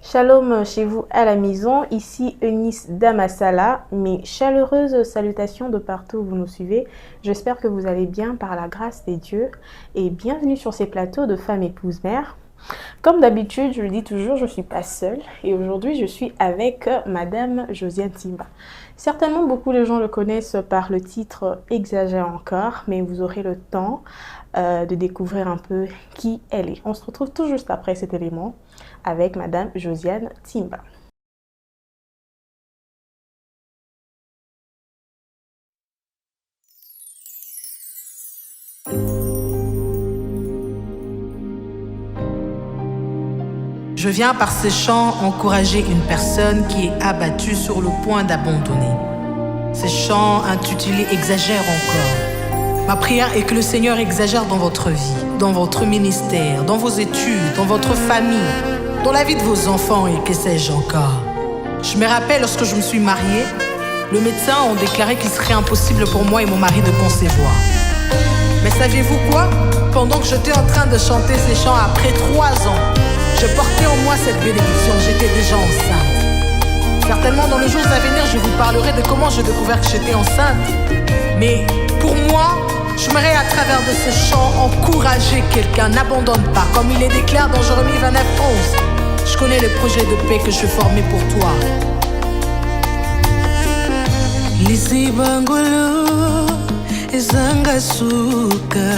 Shalom chez vous à la maison, ici Eunice Damasala, mes chaleureuses salutations de partout où vous nous suivez. J'espère que vous allez bien par la grâce des dieux et bienvenue sur ces plateaux de femmes épouses mères. Comme d'habitude, je le dis toujours, je ne suis pas seule et aujourd'hui je suis avec Madame Josiane Timba. Certainement beaucoup de gens le connaissent par le titre Exagère encore, mais vous aurez le temps de découvrir un peu qui elle est. On se retrouve tout juste après cet élément avec Madame Josiane Timba. Je viens par ces chants encourager une personne qui est abattue sur le point d'abandonner. Ces chants intitulés Exagère encore. Ma prière est que le Seigneur exagère dans votre vie, dans votre ministère, dans vos études, dans votre famille, dans la vie de vos enfants et que sais-je encore. Je me rappelle lorsque je me suis mariée, le médecin a déclaré qu'il serait impossible pour moi et mon mari de concevoir. Mais saviez-vous quoi? Pendant que j'étais en train de chanter ces chants après 3 ans, je portais en moi cette bénédiction, j'étais déjà enceinte. Certainement dans les jours à venir, je vous parlerai de comment j'ai découvert que j'étais enceinte. Mais pour moi, j'aimerais à travers de ce chant encourager quelqu'un. N'abandonne pas, comme il est déclaré dans Jérémie 29:11. Je connais le projet de paix que je formais pour toi. Lisi bangolo ezanga suka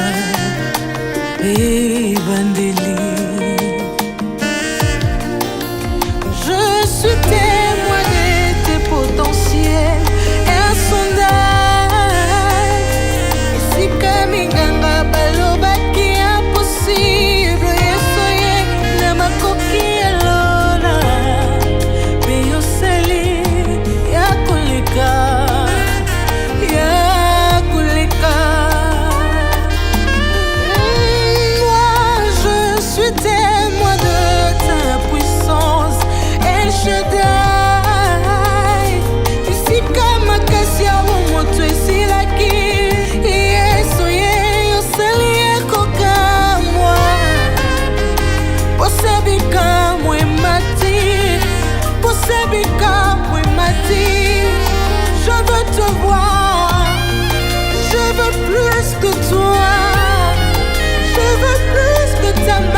bandeli. Je suis témoin de tes potentiels insondables. Et si kaminganga baloba qui est impossible, yesoye na makoki alona beyo sali ya kulika ya kulika. Moi je suis témoin de ta puissance. Shaddai, ici comme Acacia ou moto ici la qui yeso yo sali koka moi posebika mwe mati je veux te voir, je veux plus que toi, je veux plus que ta main.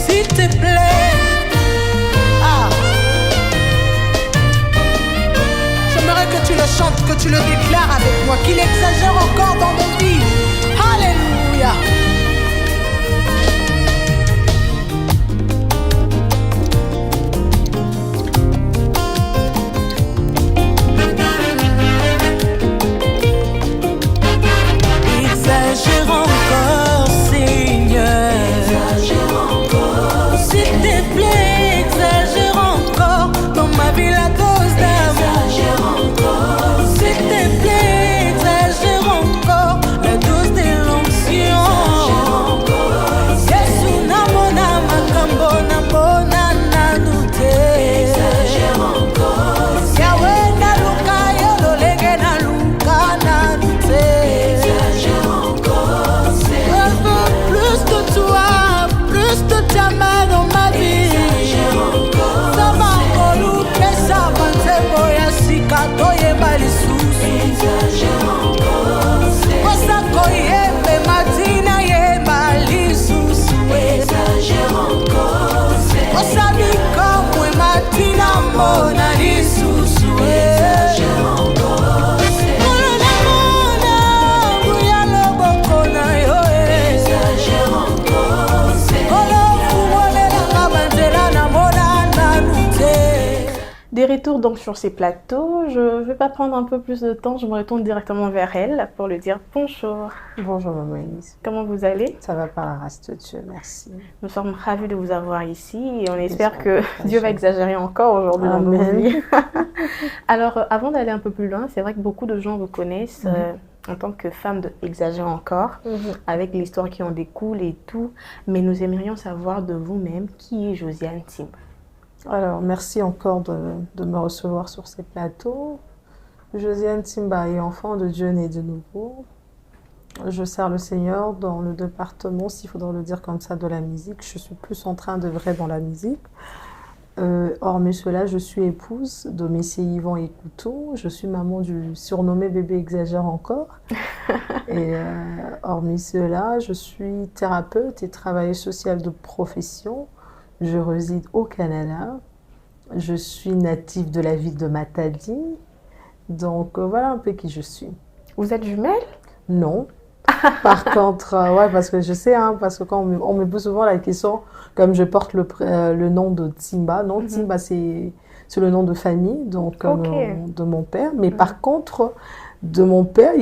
S'il te plaît. J'aimerais que tu le chantes, que tu le déclares avec moi, qu'il exagère encore dans mon vie. Alléluia. Exagère encore, Seigneur. S'il te plaît, exagère encore dans ma vie la dose d'amour. S'il te plaît, exagère encore la dose de l'onction. Yesu namona makambo na bona nanute. Yahweh naluka yololenge naluka nanute. Je veux plus de toi, plus de ta main dans ma vie. Sama kolu pesa manzebo ya sika toyeba lisusu. Kosako yembe matina yemba lisusu. Kosabi kamwe matina mona lisusu. Des retours donc sur ces plateaux, je ne vais pas prendre un peu plus de temps, je me retourne directement vers elle pour lui dire bonjour. Bonjour Maman Eunice. Comment vous allez? Ça va par la grâce de Dieu, merci. Nous sommes ravis de vous avoir ici et on espère que Dieu va exagérer encore aujourd'hui dans nos vies. Alors avant d'aller un peu plus loin, c'est vrai que beaucoup de gens vous connaissent en tant que femme de Exagère encore, avec l'histoire qui en découle et tout, mais nous aimerions savoir de vous-même qui est Josiane Timba. Alors, merci encore de me recevoir sur ces plateaux. Josiane Timba est enfant de Dieu né de nouveau. Je sers le Seigneur dans le département, s'il faudra le dire comme ça, de la musique. Je suis plus en train d'œuvrer dans la musique. Hormis cela, je suis épouse de Messier Yvan et Couteau. Je suis maman du surnommé bébé exagère encore. Et hormis cela, je suis thérapeute et travailleuse sociale de profession. Je réside au Canada. Je suis native de la ville de Matadi. Donc voilà un peu qui je suis. Vous êtes jumelle? Non. Par contre, ouais, parce que je sais, hein, parce que quand on me pose souvent la question, comme je porte le nom de Timba, non, Timba c'est le nom de famille, donc de mon père. Mais par contre, de mon père,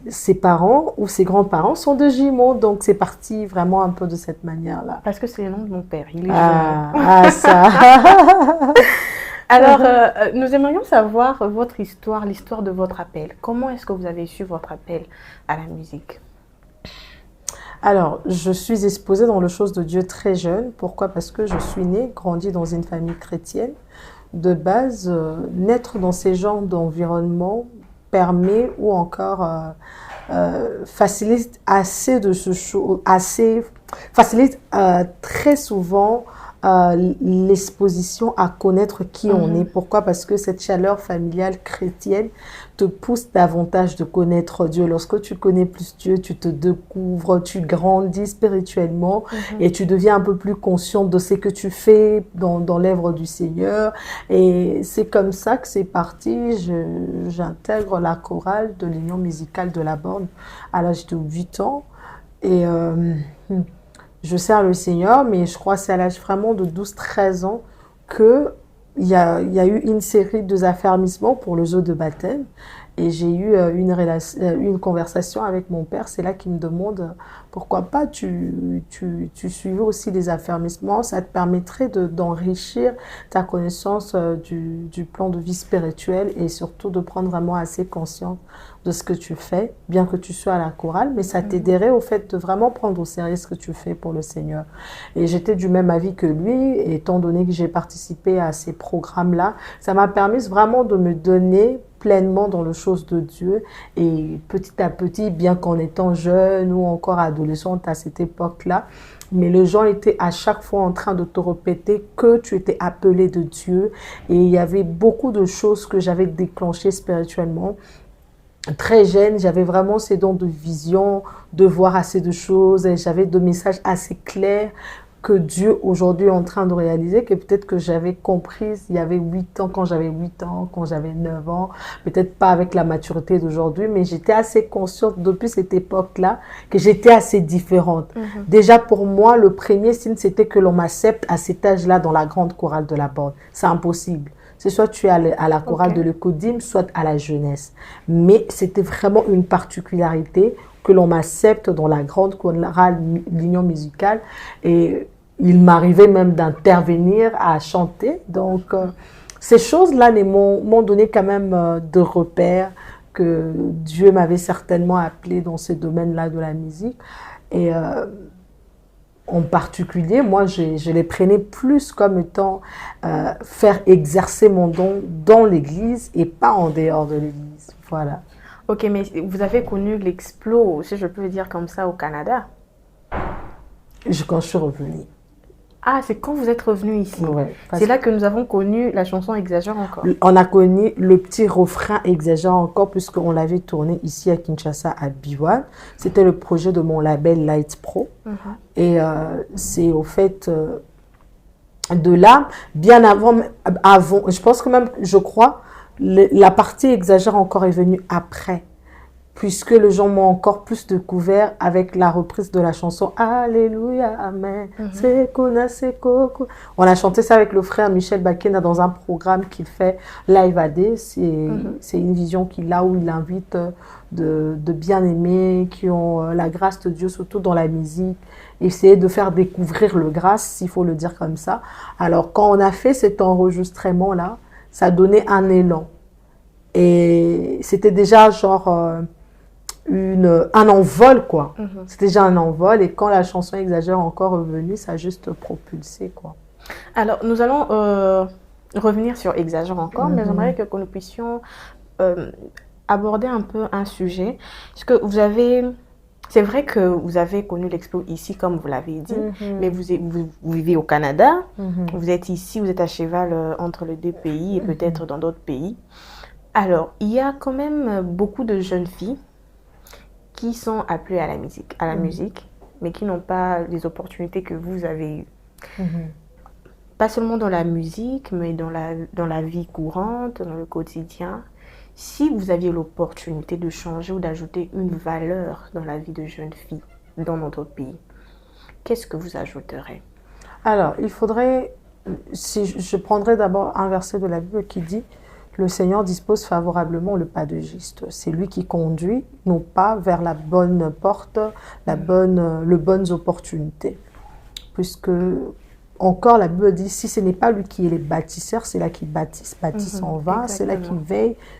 ses parents ou ses grands-parents sont de jumeaux, donc c'est parti vraiment un peu de cette manière-là. Parce que c'est le nom de mon père, il est ça. Alors, nous aimerions savoir votre histoire, l'histoire de votre appel. Comment est-ce que vous avez su votre appel à la musique? Alors, je suis exposée dans le chose de Dieu très jeune. Pourquoi? Parce que je suis née, grandie dans une famille chrétienne. De base, naître dans ces genres d'environnement permet ou encore facilite assez de ce facilite très souvent l'exposition à connaître qui on est. Pourquoi? Parce que cette chaleur familiale chrétienne te pousse davantage de connaître Dieu. Lorsque tu connais plus Dieu, tu te découvres, tu grandis spirituellement et tu deviens un peu plus conscient de ce que tu fais dans l'œuvre du Seigneur. Et c'est comme ça que c'est parti. J'intègre la chorale de l'Union musicale de la Borne à l'âge de 8 ans. Et je sers le Seigneur, mais je crois que c'est à l'âge vraiment de 12-13 ans qu'il y a eu une série de affermissements pour le jeu de baptême. Et j'ai eu une conversation avec mon père. C'est là qu'il me demande pourquoi pas tu suivais aussi les affermissements. Ça te permettrait d'enrichir ta connaissance du plan de vie spirituel et surtout de prendre vraiment assez conscience de ce que tu fais, bien que tu sois à la chorale, mais ça t'aiderait au fait de vraiment prendre au sérieux ce que tu fais pour le Seigneur. Et j'étais du même avis que lui, étant donné que j'ai participé à ces programmes-là, ça m'a permis vraiment de me donner pleinement dans les choses de Dieu. Et petit à petit, bien qu'en étant jeune ou encore adolescente à cette époque-là, mais les gens étaient à chaque fois en train de te répéter que tu étais appelé de Dieu. Et il y avait beaucoup de choses que j'avais déclenchées spirituellement. Très jeune, j'avais vraiment ces dons de vision, de voir assez de choses, et j'avais des messages assez clairs que Dieu aujourd'hui est en train de réaliser, que peut-être que j'avais compris il y avait 8 ans, quand j'avais 8 ans, quand j'avais 9 ans, peut-être pas avec la maturité d'aujourd'hui, mais j'étais assez consciente depuis cette époque-là que j'étais assez différente. Déjà pour moi, le premier signe, c'était que l'on m'accepte à cet âge-là dans la grande chorale de la Borne. C'est impossible. C'est soit tu es à la chorale de l'Ecodim, soit à la jeunesse. Mais c'était vraiment une particularité que l'on m'accepte dans la grande chorale l'Union musicale. Et il m'arrivait même d'intervenir à chanter. Donc, ces choses-là m'ont donné quand même de repères que Dieu m'avait certainement appelé dans ce domaine-là de la musique. Et en particulier, moi, je les prenais plus comme étant faire exercer mon don dans l'Église et pas en dehors de l'Église. Voilà. Ok, mais vous avez connu l'explos, si je peux le dire comme ça, au Canada? Quand je suis revenue. Ah, c'est quand vous êtes revenu ici. Ouais, c'est là que nous avons connu la chanson Exagère encore. On a connu le petit refrain Exagère encore puisqu'on l'avait tourné ici à Kinshasa, à Biwan. C'était le projet de mon label Light Pro. Et c'est au fait de là, bien avant, je pense que même, je crois, la partie Exagère encore est venue après. Puisque les gens m'ont encore plus découvert avec la reprise de la chanson Alléluia, Amen, c'est Kona, c'est Coco. On a chanté ça avec le frère Michel Bakena dans un programme qu'il fait Live AD. C'est une vision qu'il a où il invite de bien-aimés qui ont la grâce de Dieu, surtout dans la musique. Essayer de faire découvrir le grâce, s'il faut le dire comme ça. Alors, quand on a fait cet enregistrement-là, ça donnait un élan. Et c'était déjà genre... un envol, quoi. C'était déjà un envol. Et quand la chanson Exagère encore revenue, ça a juste propulsé, quoi. Alors, nous allons revenir sur Exagère encore, mais j'aimerais que nous puissions aborder un peu un sujet. Parce que vous avez C'est vrai que vous avez connu l'expo ici, comme vous l'avez dit, mais vous vivez au Canada, vous êtes ici, vous êtes à cheval entre les deux pays et peut-être dans d'autres pays. Alors, il y a quand même beaucoup de jeunes filles qui sont appelées à la musique, mais qui n'ont pas les opportunités que vous avez eues. Pas seulement dans la musique, mais dans la vie courante, dans le quotidien. Si vous aviez l'opportunité de changer ou d'ajouter une valeur dans la vie de jeunes filles dans notre pays, qu'est-ce que vous ajouterez? Alors, il faudrait, si je prendrais d'abord un verset de la Bible qui dit « Le Seigneur dispose favorablement le pas de juste ». C'est lui qui conduit nos pas vers la bonne porte, les bonnes opportunités. Puisque, encore, la Bible dit, si ce n'est pas lui qui est le bâtisseur, c'est là qui bâtisse en vain, c'est là qui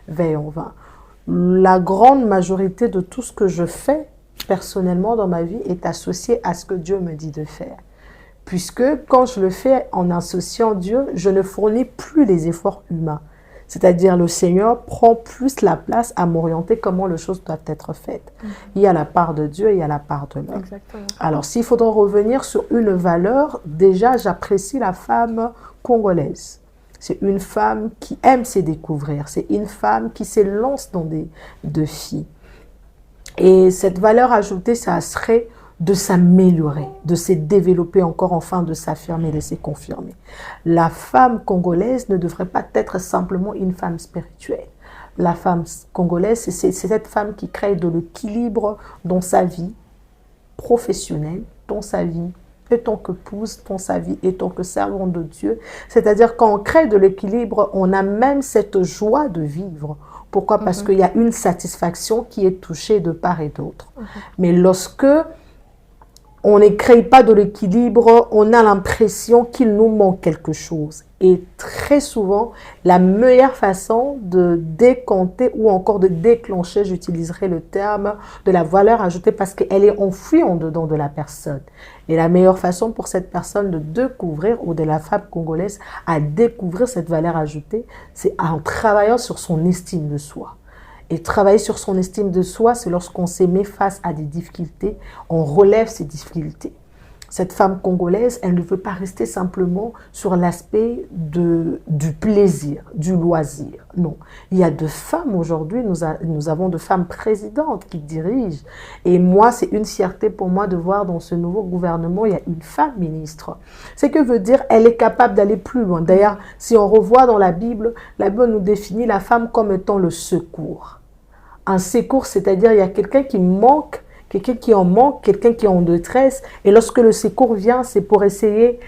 veille en vain. La grande majorité de tout ce que je fais, personnellement, dans ma vie, est associée à ce que Dieu me dit de faire. Puisque, quand je le fais en associant Dieu, je ne fournis plus les efforts humains. C'est-à-dire, le Seigneur prend plus la place à m'orienter comment les choses doivent être faites. Il y a la part de Dieu et il y a la part de l'homme. Alors, s'il faudra revenir sur une valeur, déjà, j'apprécie la femme congolaise. C'est une femme qui aime se découvrir. C'est une femme qui se lance dans des défis. Et cette valeur ajoutée, ça serait de s'améliorer, de se développer encore, enfin de s'affirmer, de se confirmer. La femme congolaise ne devrait pas être simplement une femme spirituelle. La femme congolaise, c'est cette femme qui crée de l'équilibre dans sa vie professionnelle, dans sa vie étant qu'épouse, dans sa vie étant que servante de Dieu. C'est-à-dire quand on crée de l'équilibre, on a même cette joie de vivre. Pourquoi? Parce qu'il y a une satisfaction qui est touchée de part et d'autre. Mais lorsque on ne crée pas de l'équilibre, on a l'impression qu'il nous manque quelque chose. Et très souvent, la meilleure façon de décompter ou encore de déclencher, j'utiliserai le terme de la valeur ajoutée parce qu'elle est enfouie en dedans de la personne. Et la meilleure façon pour cette personne de découvrir ou de la femme congolaise à découvrir cette valeur ajoutée, c'est en travaillant sur son estime de soi. Et travailler sur son estime de soi, c'est lorsqu'on se met face à des difficultés, on relève ces difficultés. Cette femme congolaise, elle ne veut pas rester simplement sur l'aspect du plaisir, du loisir. Non, il y a de femmes aujourd'hui, nous avons de femmes présidentes qui dirigent. Et moi, c'est une fierté pour moi de voir dans ce nouveau gouvernement, il y a une femme ministre. Ce que veut dire, elle est capable d'aller plus loin. D'ailleurs, si on revoit dans la Bible nous définit la femme comme étant le secours. Un secours, c'est-à-dire il y a quelqu'un qui manque, quelqu'un qui en manque, quelqu'un qui est en détresse. Et lorsque le secours vient, c'est pour essayer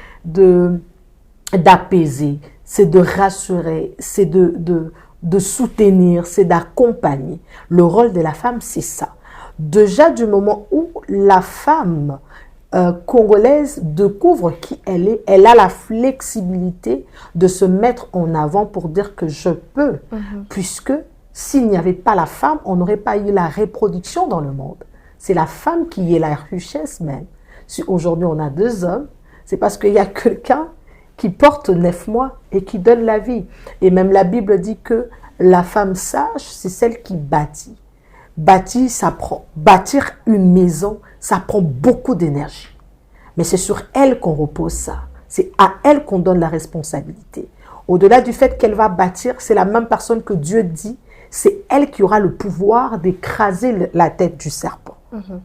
d'apaiser, c'est de rassurer, c'est de soutenir, c'est d'accompagner. Le rôle de la femme, c'est ça. Déjà du moment où la femme congolaise découvre qui elle est, elle a la flexibilité de se mettre en avant pour dire que je peux, puisque s'il n'y avait pas la femme, on n'aurait pas eu la reproduction dans le monde. C'est la femme qui est la richesse même. Si aujourd'hui on a 2 hommes, c'est parce qu'il y a quelqu'un qui porte 9 mois et qui donne la vie. Et même la Bible dit que la femme sage, c'est celle qui bâtit. Bâtir une maison, ça prend beaucoup d'énergie. Mais c'est sur elle qu'on repose ça. C'est à elle qu'on donne la responsabilité. Au-delà du fait qu'elle va bâtir, c'est la même personne que Dieu dit, c'est elle qui aura le pouvoir d'écraser la tête du serpent.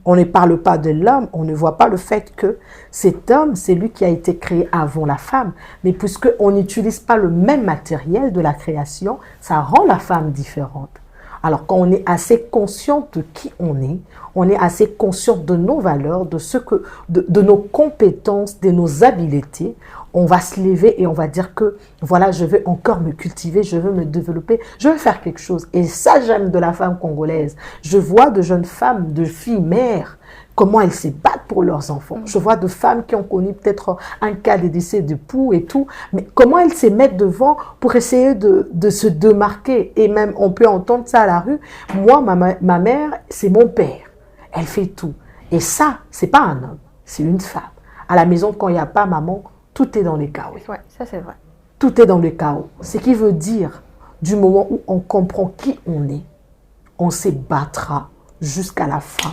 On ne parle pas de l'homme, on ne voit pas le fait que cet homme, c'est lui qui a été créé avant la femme. Mais puisqu'on n'utilise pas le même matériel de la création, ça rend la femme différente. Alors quand on est assez conscient de qui on est assez conscient de nos valeurs, de nos compétences, de nos habiletés, on va se lever et on va dire que voilà, je veux encore me cultiver, je veux me développer, je veux faire quelque chose. Et ça, j'aime de la femme congolaise. Je vois de jeunes femmes, de filles mères, comment elles se battent pour leurs enfants. Je vois de femmes qui ont connu peut-être un cas de décès d'époux et tout, mais comment elles se mettent devant pour essayer de se démarquer. Et même, on peut entendre ça à la rue. Moi, ma mère, c'est mon père. Elle fait tout. Et ça, c'est pas un homme, c'est une femme. À la maison, quand il n'y a pas maman, tout est dans le chaos. Ouais, ça c'est vrai. Tout est dans le chaos. Ce qui veut dire, du moment où on comprend qui on se battra jusqu'à la fin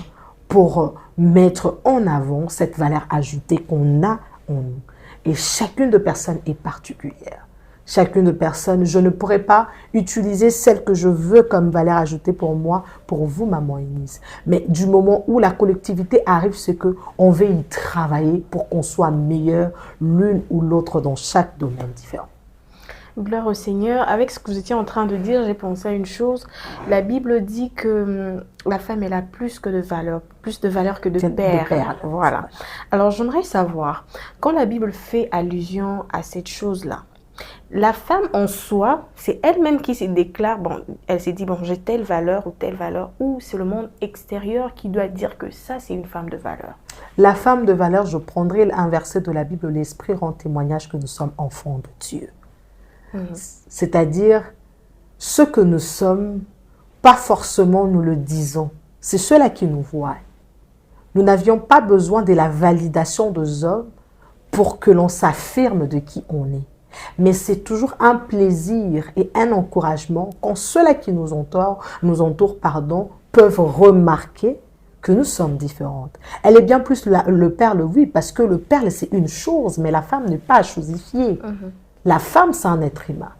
pour mettre en avant cette valeur ajoutée qu'on a en nous. Et chacune de personnes est particulière. Chacune de personnes, je ne pourrais pas utiliser celle que je veux comme valeur ajoutée pour moi, pour vous, maman Eunice. Mais du moment où la collectivité arrive, c'est qu'on veut y travailler pour qu'on soit meilleur l'une ou l'autre dans chaque domaine différent. Gloire au Seigneur. Avec ce que vous étiez en train de dire, j'ai pensé à une chose. La Bible dit que la femme, elle a plus que de valeur, plus de valeur que de perles. Voilà. Alors, j'aimerais savoir, quand la Bible fait allusion à cette chose-là, la femme en soi, c'est elle-même qui se déclare, bon, elle s'est dit, bon, j'ai telle valeur, ou c'est le monde extérieur qui doit dire que ça, c'est une femme de valeur. La femme de valeur, je prendrai un verset de la Bible, l'Esprit rend témoignage que nous sommes enfants de Dieu. C'est-à-dire, ce que nous sommes, pas forcément nous le disons. C'est ceux-là qui nous voient. Nous n'avions pas besoin de la validation des hommes pour que l'on s'affirme de qui on est. Mais c'est toujours un plaisir et un encouragement quand ceux-là qui nous entourent, peuvent remarquer que nous sommes différentes. Elle est bien plus le perle, oui, parce que le perle, c'est une chose, mais la femme n'est pas à chosifier. La femme, c'est un être humain.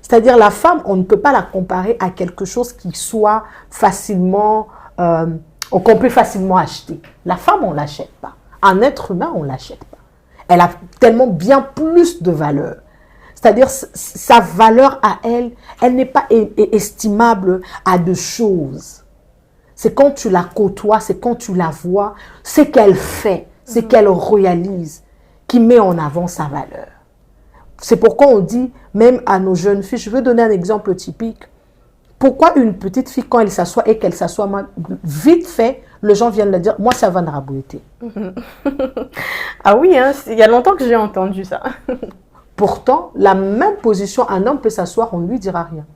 C'est-à-dire, la femme, on ne peut pas la comparer à quelque chose qui soit facilement, qu'on peut facilement acheter. La femme, on ne l'achète pas. Un être humain, on ne l'achète pas. Elle a tellement bien plus de valeur. C'est-à-dire, sa valeur à elle, elle n'est pas estimable à de choses. C'est quand tu la côtoies, c'est quand tu la vois, c'est qu'elle fait, c'est qu'elle réalise, qui met en avant sa valeur. C'est pourquoi on dit, même à nos jeunes filles, je veux donner un exemple typique. Pourquoi une petite fille, quand elle s'assoit et qu'elle s'assoit vite fait, les gens viennent lui dire, moi, ça va Rabouété. Ah oui, hein, il y a longtemps que j'ai entendu ça. Pourtant, la même position, un homme peut s'asseoir, on ne lui dira rien.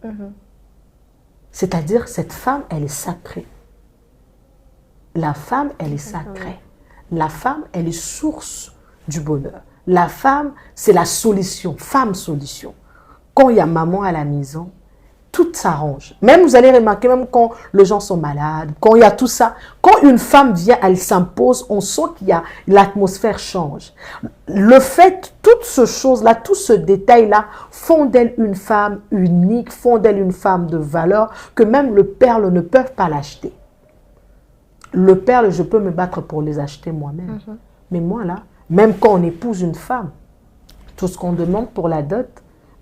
C'est-à-dire, cette femme, elle est sacrée. La femme, elle est sacrée. La femme, elle est source du bonheur. La femme, c'est la solution, femme solution. Quand il y a maman à la maison, tout s'arrange. Même, vous allez remarquer, même quand les gens sont malades, quand il y a tout ça, quand une femme vient, elle s'impose, on sent qu'il y a, l'atmosphère change. Le fait, toutes ces choses-là, tout ce détail-là, font d'elle une femme unique, font d'elle une femme de valeur, que même le perle ne peuvent pas l'acheter. Le perle, je peux me battre pour les acheter moi-même. Mais moi, là, même quand on épouse une femme, tout ce qu'on demande pour la dot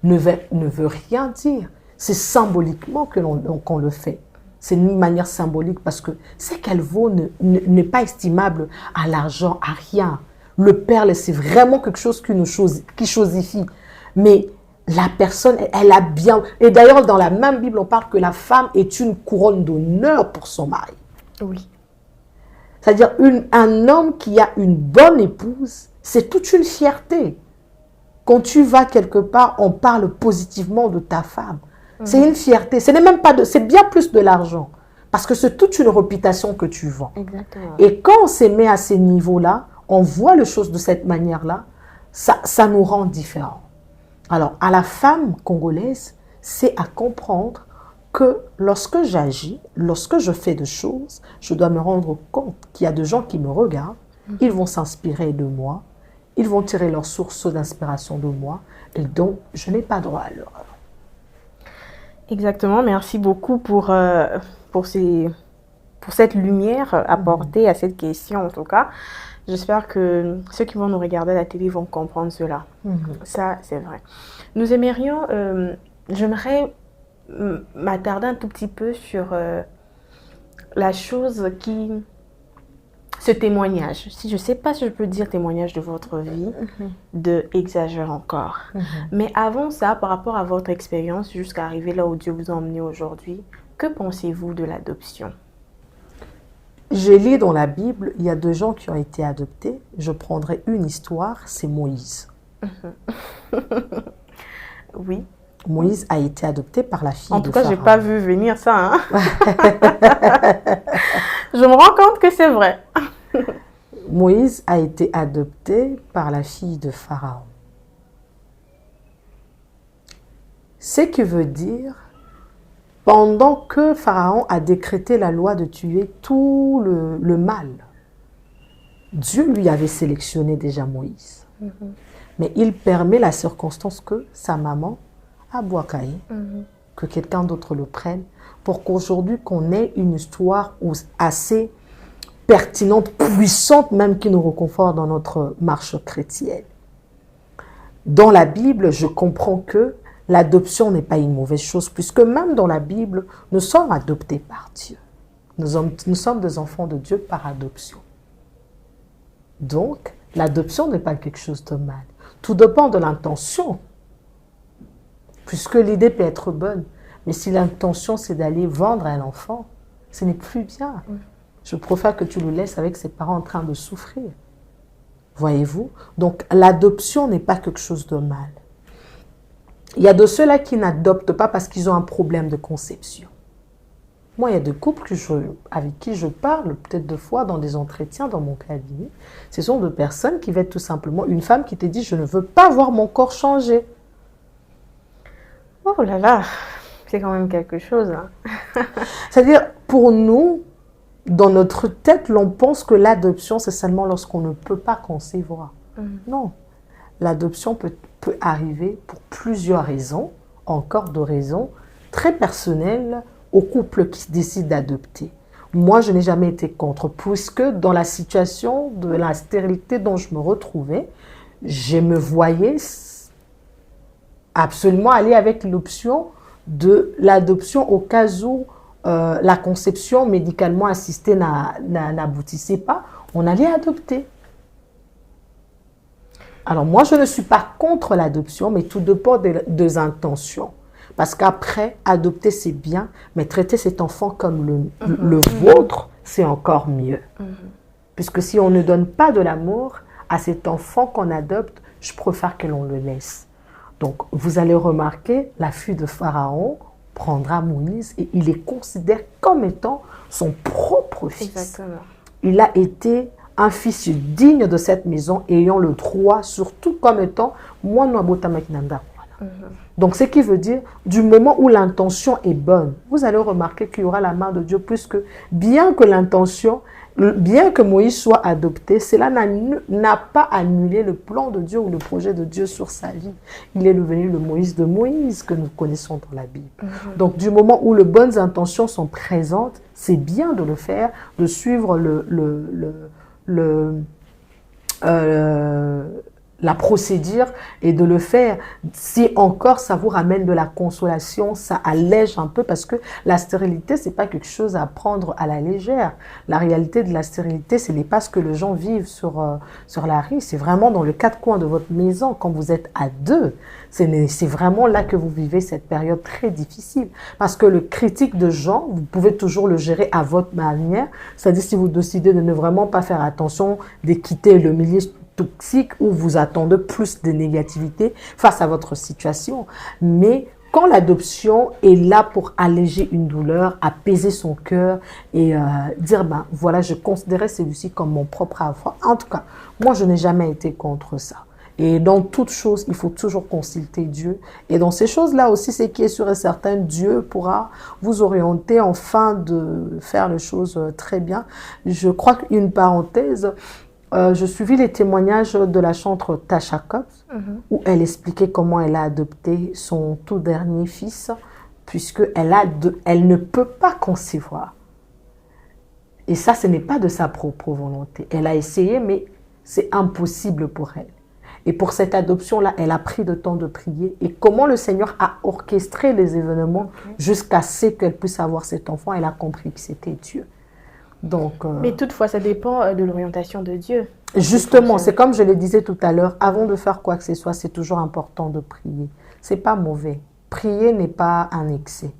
ne veut rien dire. C'est symboliquement qu'on le fait. C'est une manière symbolique parce que ce qu'elle vaut n'est pas estimable à l'argent, à rien. Le perle, c'est vraiment quelque chose qui chosifie. Mais la personne, elle a bien... Et d'ailleurs, dans la même Bible, on parle que la femme est une couronne d'honneur pour son mari. Oui. C'est-à-dire, un homme qui a une bonne épouse, c'est toute une fierté. Quand tu vas quelque part, on parle positivement de ta femme. C'est une fierté. Ce n'est même pas c'est bien plus de l'argent. Parce que c'est toute une réputation que tu vends. Exactement. Et quand on se met à ces niveaux-là, on voit les choses de cette manière-là, ça nous rend différents. Alors, à la femme congolaise, c'est à comprendre que lorsque j'agis, lorsque je fais des choses, je dois me rendre compte qu'il y a des gens qui me regardent, ils vont s'inspirer de moi, ils vont tirer leur source d'inspiration de moi, et donc je n'ai pas droit à l'erreur. Exactement, merci beaucoup pour cette lumière apportée à cette question en tout cas. J'espère que ceux qui vont nous regarder à la télé vont comprendre cela. Ça, c'est vrai. Nous aimerions, j'aimerais m'attarder un tout petit peu sur la chose qui... Ce témoignage, si je ne sais pas si je peux dire témoignage de votre vie, de exagère encore. Mais avant ça, par rapport à votre expérience jusqu'à arriver là où Dieu vous a emmené aujourd'hui, que pensez-vous de l'adoption? Je lis dans la Bible, il y a 2 gens qui ont été adoptés. Je prendrai une histoire, c'est Moïse. Oui. Moïse a été adopté par la fille de Pharaon. En tout cas, je n'ai pas vu venir ça. Hein? Je me rends compte que c'est vrai. Moïse a été adopté par la fille de Pharaon. Ce qui veut dire pendant que Pharaon a décrété la loi de tuer tout le mâle, Dieu lui avait sélectionné déjà Moïse. Mais il permet la circonstance que sa maman, Abouakaï, que quelqu'un d'autre le prenne, pour qu'aujourd'hui qu'on ait une histoire assez pertinente, puissante même, qui nous réconforte dans notre marche chrétienne. Dans la Bible, je comprends que l'adoption n'est pas une mauvaise chose, puisque même dans la Bible, nous sommes adoptés par Dieu. Nous sommes des enfants de Dieu par adoption. Donc, l'adoption n'est pas quelque chose de mal. Tout dépend de l'intention, puisque l'idée peut être bonne. Mais si l'intention, c'est d'aller vendre un enfant, ce n'est plus bien. Je préfère que tu le laisses avec ses parents en train de souffrir. Voyez-vous? Donc, l'adoption n'est pas quelque chose de mal. Il y a de ceux-là qui n'adoptent pas parce qu'ils ont un problème de conception. Moi, il y a des couples avec qui je parle, peut-être 2 fois dans des entretiens dans mon cabinet. Ce sont des personnes qui veulent tout simplement... Une femme qui te dit « Je ne veux pas voir mon corps changer ». Oh là là, c'est quand même quelque chose. Hein. C'est-à-dire, pour nous, dans notre tête, l'on pense que l'adoption, c'est seulement lorsqu'on ne peut pas concevoir. Non. L'adoption peut arriver pour plusieurs raisons, encore de raisons très personnelles aux couples qui décident d'adopter. Moi, je n'ai jamais été contre, puisque dans la situation de la stérilité dont je me retrouvais, je me voyais absolument aller avec l'option de l'adoption au cas où la conception médicalement assistée n'aboutissait pas, on allait adopter. Alors moi, je ne suis pas contre l'adoption, mais tout dépend des intentions. Parce qu'après, adopter, c'est bien, mais traiter cet enfant comme le vôtre, c'est encore mieux. Puisque si on ne donne pas de l'amour à cet enfant qu'on adopte, je préfère que l'on le laisse. Donc, vous allez remarquer, la fille de Pharaon prendra Moïse et il les considère comme étant son propre fils. Exactement. Il a été un fils digne de cette maison, ayant le droit, surtout comme étant moi Noabotamakinanda. Donc, ce qui veut dire, du moment où l'intention est bonne, vous allez remarquer qu'il y aura la main de Dieu, puisque bien que Moïse soit adopté, cela n'a pas annulé le plan de Dieu ou le projet de Dieu sur sa vie. Il est devenu le Moïse de Moïse que nous connaissons dans la Bible. Donc, du moment où les bonnes intentions sont présentes, c'est bien de le faire, de suivre la procédure et de le faire. Si encore ça vous ramène de la consolation, ça allège un peu, parce que la stérilité, c'est pas quelque chose à prendre à la légère. La réalité de la stérilité, ce n'est pas ce que les gens vivent sur la rue, c'est vraiment dans le 4 coins de votre maison, quand vous êtes à 2. C'est vraiment là que vous vivez cette période très difficile. Parce que le critique de gens, vous pouvez toujours le gérer à votre manière. C'est-à-dire, si vous décidez de ne vraiment pas faire attention, de quitter le milieu toxique où vous attendez plus de négativité face à votre situation. Mais quand l'adoption est là pour alléger une douleur, apaiser son cœur et dire, ben voilà, je considérais celui-ci comme mon propre enfant. En tout cas, moi, je n'ai jamais été contre ça. Et dans toute chose, il faut toujours consulter Dieu. Et dans ces choses-là aussi, ce qui est sûr et certain, Dieu pourra vous orienter afin de faire les choses très bien. Je crois qu'une parenthèse, je suivis les témoignages de la chantre Tasha Cobbs, où elle expliquait comment elle a adopté son tout dernier fils, puisqu'elle ne peut pas concevoir. Et ça, ce n'est pas de sa propre volonté. Elle a essayé, mais c'est impossible pour elle. Et pour cette adoption-là, elle a pris le temps de prier. Et comment le Seigneur a orchestré les événements jusqu'à ce qu'elle puisse avoir cet enfant, elle a compris que c'était Dieu. Donc, mais toutefois, ça dépend de l'orientation de Dieu. Justement, c'est comme je le disais tout à l'heure, avant de faire quoi que ce soit, c'est toujours important de prier. C'est pas mauvais. Prier n'est pas un excès.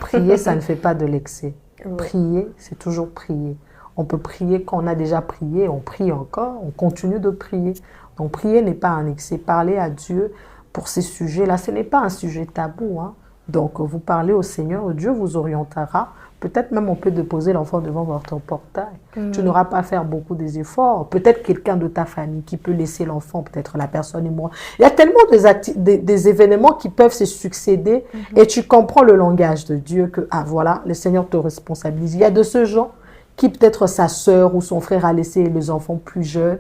Prier, ça ne fait pas de l'excès. Prier, c'est toujours prier. On peut prier quand on a déjà prié, on prie encore, on continue de prier. Donc, prier n'est pas un excès. Parler à Dieu pour ces sujets-là, ce n'est pas un sujet tabou, hein. Donc, vous parlez au Seigneur, Dieu vous orientera Peut-être même on peut déposer l'enfant devant votre portail. Tu n'auras pas à faire beaucoup des efforts. Peut-être quelqu'un de ta famille qui peut laisser l'enfant, peut-être la personne est morte. Il y a tellement des événements qui peuvent se succéder et tu comprends le langage de Dieu que, ah voilà, le Seigneur te responsabilise. Il y a de ce genre qui peut-être sa sœur ou son frère a laissé les enfants plus jeunes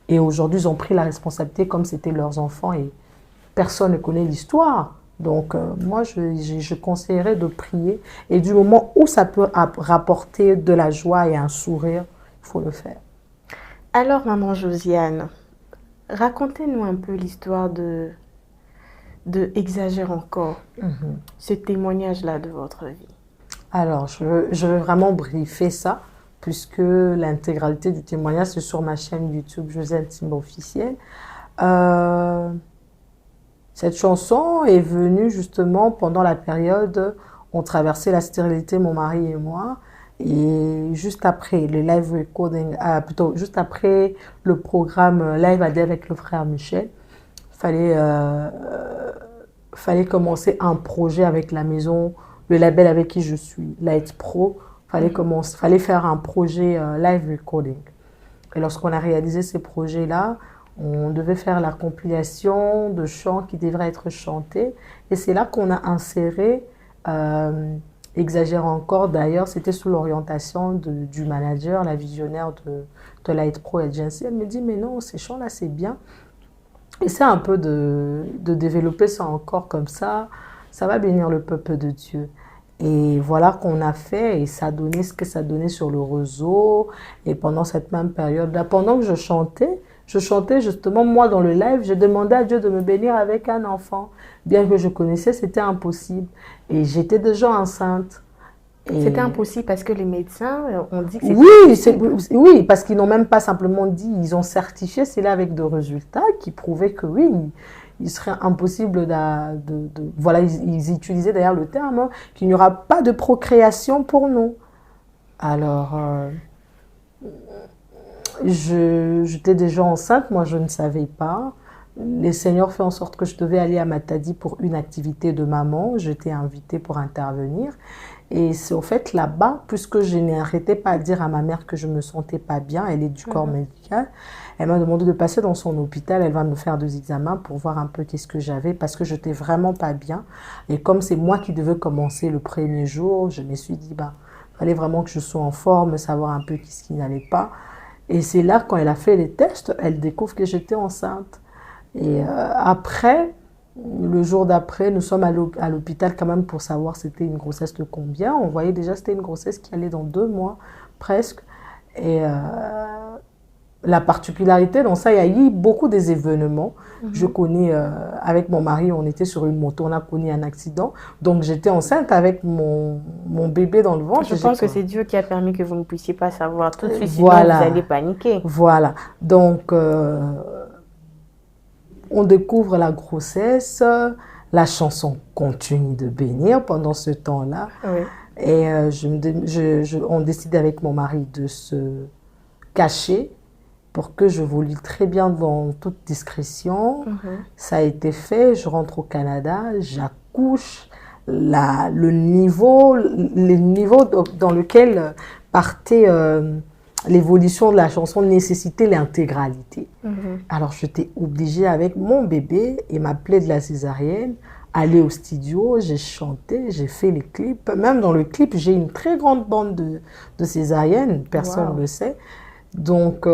et aujourd'hui ils ont pris la responsabilité comme c'était leurs enfants et personne ne connaît l'histoire. Donc, moi, je conseillerais de prier. Et du moment où ça peut rapporter de la joie et un sourire, il faut le faire. Alors, maman Josiane, racontez-nous un peu l'histoire de Exagère encore, ce témoignage-là de votre vie. Alors, je veux vraiment briefer ça, puisque l'intégralité du témoignage, c'est sur ma chaîne YouTube Josiane Timba officielle. Cette chanson est venue justement pendant la période où on traversait la stérilité, mon mari et moi. Et juste après le live recording, plutôt juste après le programme Live AD avec le frère Michel, fallait commencer un projet avec la maison, le label avec qui je suis, Light Pro. Fallait faire un projet live recording. Et lorsqu'on a réalisé ces projets-là, on devait faire la compilation de chants qui devraient être chantés. Et c'est là qu'on a inséré Exagère encore. D'ailleurs, c'était sous l'orientation du manager, la visionnaire de Light Pro Agency. Elle me dit, mais non, ces chants-là, c'est bien. Et c'est un peu de développer ça encore comme ça. Ça va bénir le peuple de Dieu. Et voilà qu'on a fait et ça a donné ce que ça donnait sur le réseau. Et pendant cette même période-là, pendant que je chantais justement, moi dans le live, je demandais à Dieu de me bénir avec un enfant. Bien que je connaissais, c'était impossible. Et j'étais déjà enceinte. C'était impossible parce que les médecins ont dit que c'était oui, parce qu'ils n'ont même pas simplement dit, ils ont certifié, c'est là avec des résultats qui prouvaient que oui, il serait impossible voilà, ils utilisaient d'ailleurs le terme, qu'il n'y aura pas de procréation pour nous. Alors, j'étais déjà enceinte, moi je ne savais pas. Les seigneurs fait en sorte que je devais aller à Matadi pour une activité de maman. J'étais invitée pour intervenir. Et c'est au fait là-bas, puisque je n'arrêtais pas à dire à ma mère que je ne me sentais pas bien, elle est du corps médical, elle m'a demandé de passer dans son hôpital, elle va me faire des examens pour voir un peu qu'est-ce que j'avais, parce que je n'étais vraiment pas bien. Et comme c'est moi qui devais commencer le premier jour, je me suis dit, il fallait vraiment que je sois en forme, savoir un peu ce qui n'allait pas. Et c'est là, quand elle a fait les tests, elle découvre que j'étais enceinte. Et après, le jour d'après, nous sommes à l'hôpital quand même pour savoir c'était une grossesse de combien. On voyait déjà que c'était une grossesse qui allait dans 2 mois presque. Et la particularité dans ça, il y a eu beaucoup des événements. Je connais, avec mon mari, on était sur une moto, on a connu un accident. Donc j'étais enceinte avec mon bébé dans le ventre. Je pense que c'est Dieu qui a permis que vous ne puissiez pas savoir tout de suite, sinon vous allez paniquer. Voilà. Donc, on découvre la grossesse, la chanson continue de bénir pendant ce temps-là. Oui. Et on décide avec mon mari de se cacher pour que je vous lis très bien dans toute discrétion. Ça a été fait, je rentre au Canada, j'accouche. Le niveau dans lequel partait l'évolution de la chanson nécessitait l'intégralité. Alors, j'étais obligée avec mon bébé et ma plaie de la césarienne, aller au studio, j'ai chanté, j'ai fait les clips. Même dans le clip, j'ai une très grande bande de césariennes, personne ne le sait. Donc,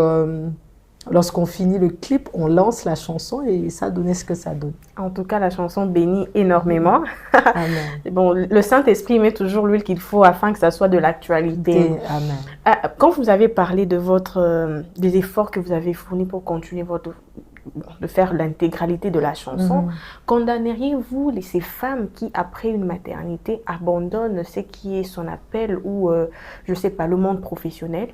lorsqu'on finit le clip, on lance la chanson et ça donnait ce que ça donne. En tout cas, la chanson bénit énormément. Amen. Bon, le Saint-Esprit met toujours l'huile qu'il faut afin que ça soit de l'actualité. Amen. Quand vous avez parlé de des efforts que vous avez fournis pour continuer de faire l'intégralité de la chanson, condamneriez-vous ces femmes qui, après une maternité, abandonnent ce qui est son appel ou, je ne sais pas, le monde professionnel?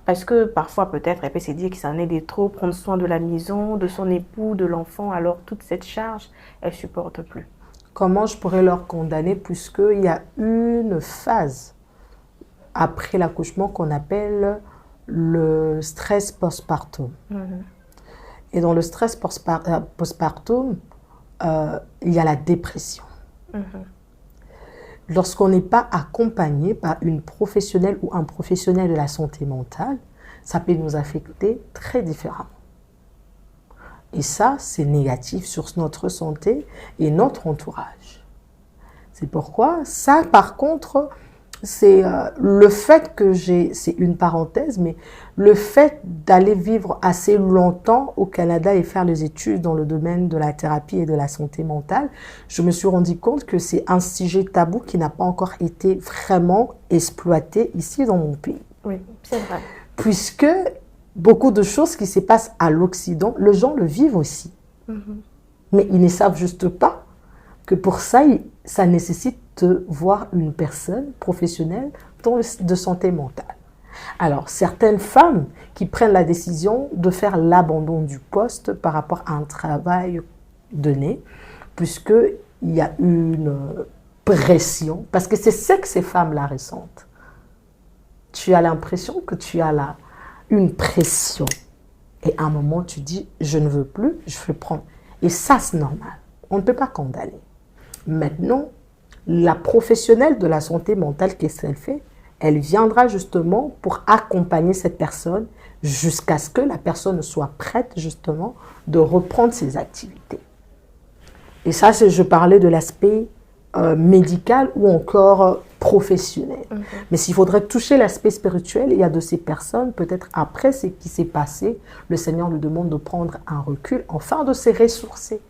Parce que parfois, peut-être, elle peut se dire que ça en est de trop, prendre soin de la maison, de son époux, de l'enfant. Alors, toute cette charge, elle ne supporte plus. Comment je pourrais leur condamner puisqu'il y a une phase après l'accouchement qu'on appelle le stress postpartum. Et dans le stress postpartum, il y a la dépression. lorsqu'on n'est pas accompagné par une professionnelle ou un professionnel de la santé mentale, ça peut nous affecter très différemment. Et ça, c'est négatif sur notre santé et notre entourage. C'est pourquoi, ça, par contre, c'est le fait que c'est une parenthèse, mais le fait d'aller vivre assez longtemps au Canada et faire des études dans le domaine de la thérapie et de la santé mentale, je me suis rendu compte que c'est un sujet tabou qui n'a pas encore été vraiment exploité ici dans mon pays. Oui, c'est vrai. Puisque beaucoup de choses qui se passent à l'Occident, les gens le vivent aussi. Mais ils ne savent juste pas que pour ça, ça nécessite de voir une personne professionnelle de santé mentale. Alors, certaines femmes qui prennent la décision de faire l'abandon du poste par rapport à un travail donné, puisqu'il y a une pression, parce que c'est ce que ces femmes-là ressentent. Tu as l'impression que tu as une pression. Et à un moment, tu dis, je ne veux plus, je veux prendre. Et ça, c'est normal. On ne peut pas condamner. Maintenant, la professionnelle de la santé mentale, qu'est-ce qu'elle fait? Elle viendra justement pour accompagner cette personne jusqu'à ce que la personne soit prête justement de reprendre ses activités. Et ça, je parlais de l'aspect médical ou encore professionnel. Mais s'il faudrait toucher l'aspect spirituel, il y a de ces personnes, peut-être après ce qui s'est passé, le Seigneur nous demande de prendre un recul, afin de se ressourcer.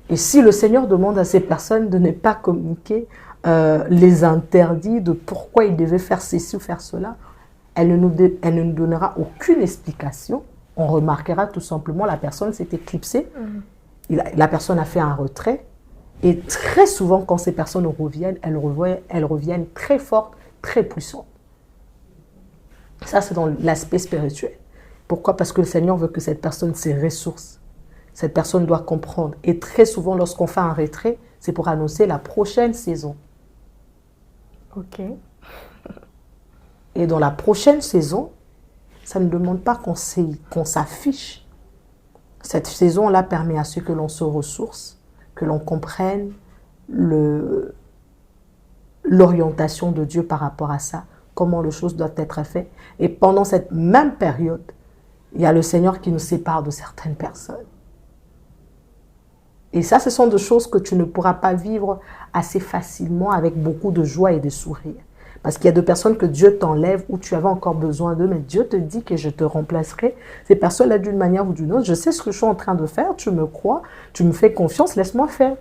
Et si le Seigneur demande à ces personnes de ne pas communiquer les interdits de pourquoi ils devaient faire ceci ou faire cela, elle ne nous donnera aucune explication. On remarquera tout simplement la personne s'est éclipsée, la personne a fait un retrait. Et très souvent, quand ces personnes reviennent, elles reviennent très fortes, très puissantes. Ça, c'est dans l'aspect spirituel. Pourquoi? Parce que le Seigneur veut que cette personne se ressource. Cette personne doit comprendre. Et très souvent, lorsqu'on fait un retrait, c'est pour annoncer la prochaine saison. Ok. Et dans la prochaine saison, ça ne demande pas qu'on s'affiche. Cette saison-là permet à ce que l'on se ressource, que l'on comprenne l'orientation de Dieu par rapport à ça, comment les choses doivent être faites. Et pendant cette même période, il y a le Seigneur qui nous sépare de certaines personnes. Et ça, ce sont des choses que tu ne pourras pas vivre assez facilement avec beaucoup de joie et de sourire. Parce qu'il y a des personnes que Dieu t'enlève où tu avais encore besoin d'eux, mais Dieu te dit que je te remplacerai. Ces personnes-là, d'une manière ou d'une autre, je sais ce que je suis en train de faire, tu me crois, tu me fais confiance, laisse-moi faire.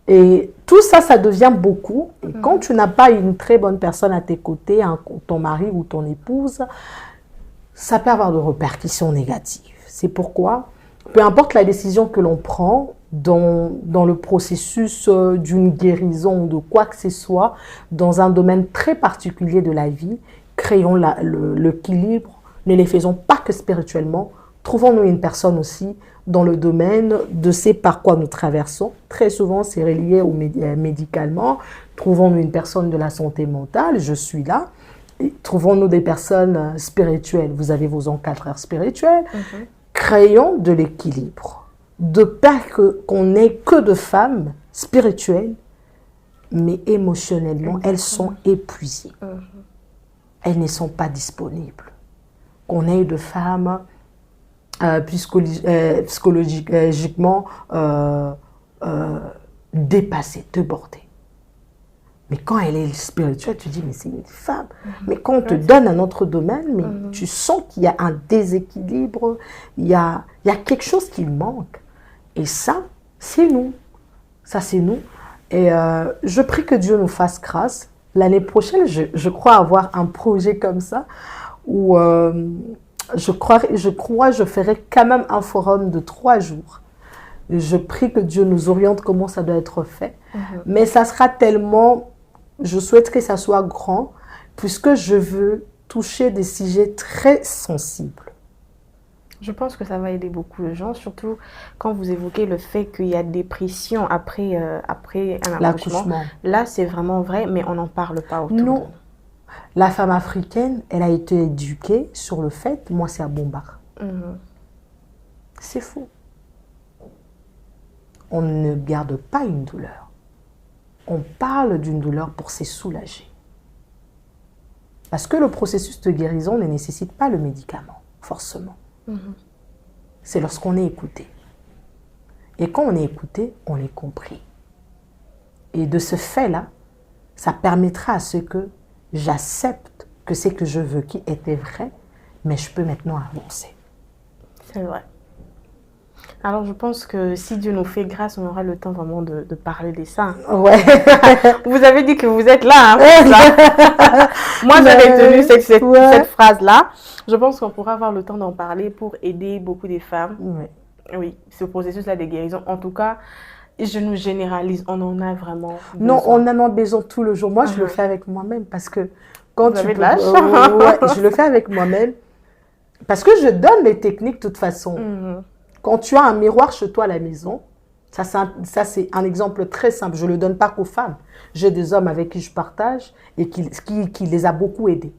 Et tout ça, ça devient beaucoup. Et quand tu n'as pas une très bonne personne à tes côtés, ton mari ou ton épouse, ça peut avoir de répercussions négatives. C'est pourquoi, peu importe la décision que l'on prend, dans le processus d'une guérison ou de quoi que ce soit, dans un domaine très particulier de la vie, créons l'équilibre, ne les faisons pas que spirituellement, trouvons-nous une personne aussi dans le domaine de ce par quoi nous traversons. Très souvent, c'est relié médicalement. Trouvons-nous une personne de la santé mentale, je suis là. Trouvons-nous des personnes spirituelles, vous avez vos encadreurs spirituels. Créons de l'équilibre. De peur qu'on n'ait que de femmes spirituelles, mais émotionnellement, elles sont épuisées. Elles ne sont pas disponibles. Qu'on ait de femmes psychologiquement dépassées, débordées. Mais quand elle est spirituelle, tu dis, mais c'est une femme. Mais quand on te donne un autre domaine, mais tu sens qu'il y a un déséquilibre, il y a quelque chose qui manque. Et ça, c'est nous. Ça, c'est nous. Et je prie que Dieu nous fasse grâce. L'année prochaine, je crois avoir un projet comme ça où je ferai quand même un forum de 3 jours. Je prie que Dieu nous oriente comment ça doit être fait. Mais ça sera tellement... Je souhaite que ça soit grand puisque je veux toucher des sujets très sensibles. Je pense que ça va aider beaucoup de gens, surtout quand vous évoquez le fait qu'il y a des pressions après un accouchement. Là, c'est vraiment vrai, mais on n'en parle pas autour. Non. La femme africaine, elle a été éduquée sur le fait, moi c'est à Bombar. C'est faux. On ne garde pas une douleur. on parle d'une douleur pour se soulager. Parce que le processus de guérison ne nécessite pas le médicament, forcément. C'est lorsqu'on est écouté. Et quand on est écouté, on est compris. Et de ce fait-là, ça permettra à ce que j'accepte que c'est que je veux qui était vrai, mais je peux maintenant avancer. C'est vrai. Alors, je pense que si Dieu nous fait grâce, on aura le temps vraiment de parler de ça. Ouais. Vous avez dit que vous êtes là, hein, pour ça. Moi, j'ai retenu cette phrase-là. Je pense qu'on pourra avoir le temps d'en parler pour aider beaucoup de femmes. Ouais. Oui, ce processus-là de guérison. En tout cas, je nous généralise. On en a vraiment besoin. Non, on en a besoin tout le jour. Moi, je le fais avec moi-même parce que quand Vous avez de l'âge. je le fais avec moi-même parce que je donne les techniques de toute façon. Quand tu as un miroir chez toi à la maison, ça c'est un exemple très simple. Je ne le donne pas qu'aux femmes. J'ai des hommes avec qui je partage et qui les a beaucoup aidés.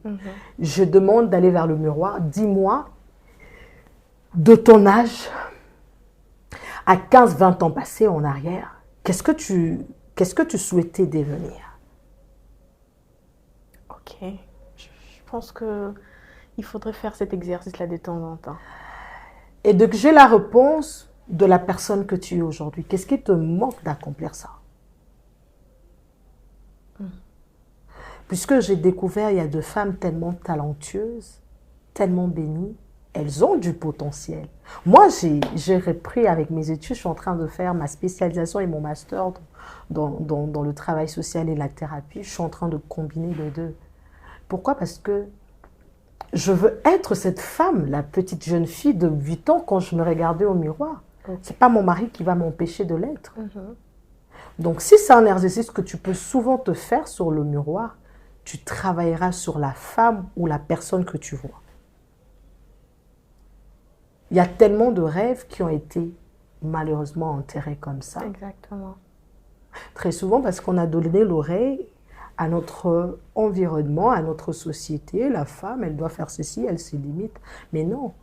Je demande d'aller vers le miroir. Dis-moi, de ton âge, à 15-20 ans passés en arrière, qu'est-ce que tu souhaitais devenir? Ok. Je pense qu'il faudrait faire cet exercice-là de temps en temps. Et donc, j'ai la réponse de la personne que tu es aujourd'hui. Qu'est-ce qui te manque d'accomplir ça? Puisque j'ai découvert, il y a deux femmes tellement talentueuses, tellement bénies, elles ont du potentiel. Moi, j'ai repris avec mes études, je suis en train de faire ma spécialisation et mon master dans le travail social et la thérapie. Je suis en train de combiner les deux. Pourquoi? Parce que je veux être cette femme, la petite jeune fille de 8 ans quand je me regardais au miroir. Okay. Ce n'est pas mon mari qui va m'empêcher de l'être. Donc, si c'est un exercice que tu peux souvent te faire sur le miroir, tu travailleras sur la femme ou la personne que tu vois. Il y a tellement de rêves qui ont été malheureusement enterrés comme ça. Exactement. Très souvent parce qu'on a donné l'oreille à notre environnement, à notre société. La femme, elle doit faire ceci, elle se limite. Mais non,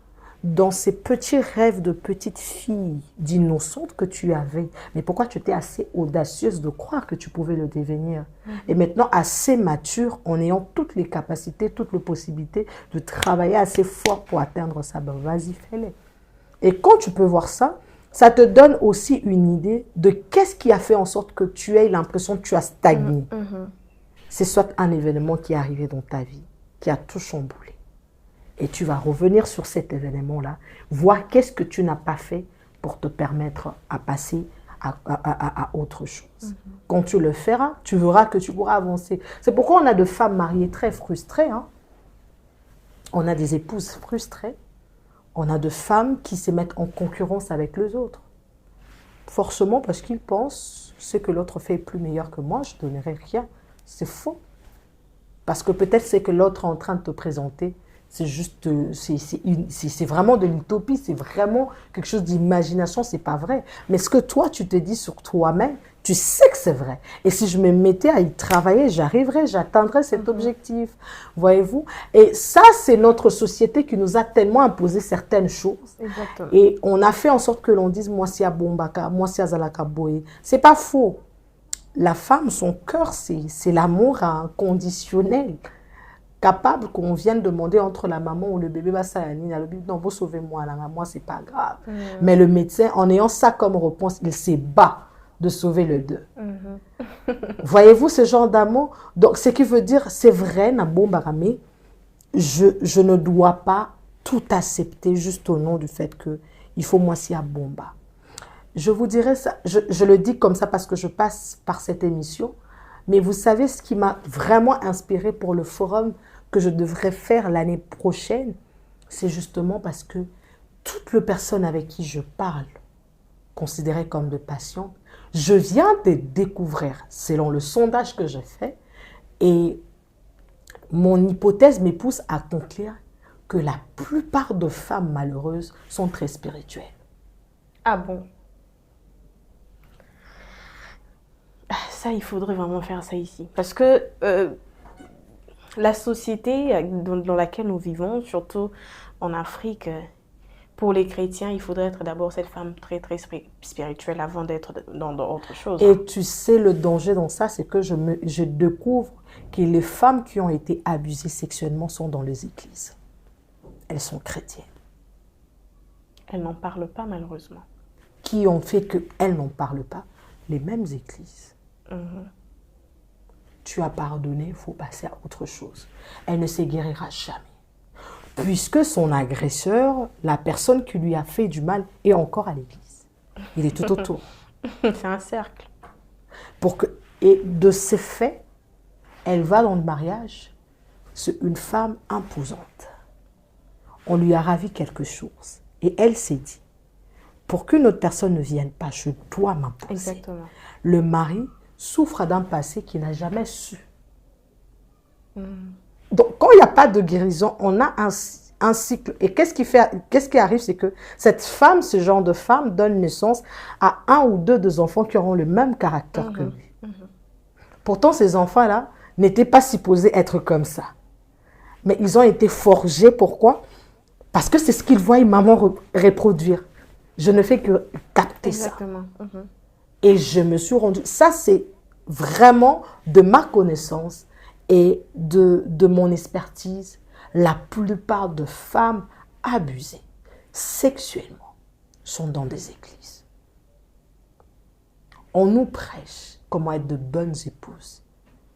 dans ces petits rêves de petite fille, d'innocente que tu avais, mais pourquoi tu étais assez audacieuse de croire que tu pouvais le devenir? Et maintenant, assez mature, en ayant toutes les capacités, toutes les possibilités de travailler assez fort pour atteindre ça, ben vas-y, fais-le. Et quand tu peux voir ça, ça te donne aussi une idée de qu'est-ce qui a fait en sorte que tu aies l'impression que tu as stagné. C'est soit un événement qui est arrivé dans ta vie, qui a tout chamboulé. Et tu vas revenir sur cet événement-là, voir qu'est-ce que tu n'as pas fait pour te permettre à passer à autre chose. Quand tu le feras, tu verras que tu pourras avancer. C'est pourquoi on a de femmes mariées très frustrées. Hein. On a des épouses frustrées. On a de femmes qui se mettent en concurrence avec les autres. Forcément parce qu'ils pensent ce que l'autre fait est plus meilleur que moi, je ne donnerai rien. C'est faux. Parce que peut-être c'est que l'autre est en train de te présenter, c'est juste, c'est vraiment de l'utopie, c'est vraiment quelque chose d'imagination, c'est pas vrai. Mais ce que toi, tu te dis sur toi-même, tu sais que c'est vrai. Et si je me mettais à y travailler, j'arriverais, j'atteindrais cet objectif. Voyez-vous? Et ça, c'est notre société qui nous a tellement imposé certaines choses. Exactement. Et on a fait en sorte que l'on dise, moi, si à Bombaka, moi, si à Zalaka Boé. C'est pas faux. La femme, son cœur, c'est l'amour inconditionnel. Capable qu'on vienne demander entre la maman ou le bébé, non, vous sauvez-moi, là, moi, c'est pas grave. Mais le médecin, en ayant ça comme réponse, il s'est bat de sauver le deux. Voyez-vous ce genre d'amour? Donc, ce qui veut dire, c'est vrai, mais je ne dois pas tout accepter juste au nom du fait que il faut moi si à bomba. Je vous dirais ça, je le dis comme ça parce que je passe par cette émission, mais vous savez ce qui m'a vraiment inspiré pour le forum que je devrais faire l'année prochaine, c'est justement parce que toutes les personnes avec qui je parle, considérées comme de patients, je viens de découvrir, selon le sondage que j'ai fait, et mon hypothèse me pousse à conclure que la plupart de femmes malheureuses sont très spirituelles. Ah bon? Ça, il faudrait vraiment faire ça ici. Parce que la société dans laquelle nous vivons, surtout en Afrique, pour les chrétiens, il faudrait être d'abord cette femme très, très spirituelle avant d'être dans autre chose. Et tu sais, le danger dans ça, c'est que je découvre que les femmes qui ont été abusées sexuellement sont dans les églises. Elles sont chrétiennes. Elles n'en parlent pas, malheureusement. Qui ont fait qu'elles n'en parlent pas? Les mêmes églises. Tu as pardonné, il faut passer à autre chose. Elle ne se guérira jamais. Puisque son agresseur, la personne qui lui a fait du mal, est encore à l'église. Il est tout autour. C'est un cercle. Et de ces faits, elle va dans le mariage. C'est une femme imposante. On lui a ravi quelque chose. Et elle s'est dit, pour qu'une autre personne ne vienne pas, je dois m'imposer. Exactement. Le mari souffre d'un passé qu'il n'a jamais su. Donc, quand il n'y a pas de guérison, on a un cycle. Et qu'est-ce qui arrive, c'est que cette femme, ce genre de femme, donne naissance à un ou deux enfants qui auront le même caractère que lui. Pourtant, ces enfants-là n'étaient pas supposés être comme ça. Mais ils ont été forgés. Pourquoi? Parce que c'est ce qu'ils voient maman reproduire. Je ne fais que capter Exactement. ça. Et je me suis rendue... Ça, c'est vraiment de ma connaissance et de mon expertise. La plupart de femmes abusées sexuellement sont dans des églises. On nous prêche comment être de bonnes épouses,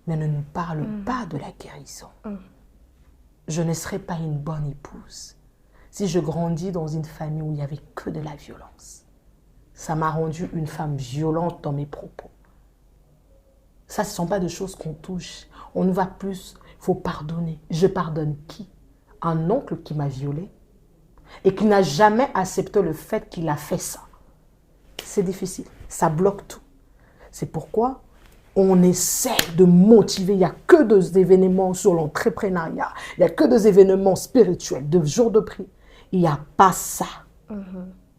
mais on ne nous parle pas de la guérison. Je ne serai pas une bonne épouse si je grandis dans une famille où il n'y avait que de la violence. Ça m'a rendue une femme violente dans mes propos. Ça, ce ne sont pas des choses qu'on touche. On nous va plus, il faut pardonner. Je pardonne qui? Un oncle qui m'a violée et qui n'a jamais accepté le fait qu'il a fait ça. C'est difficile, ça bloque tout. C'est pourquoi on essaie de motiver. Il n'y a que des événements sur l'entrepreneuriat, il n'y a que des événements spirituels, de jours de prix. Il n'y a pas ça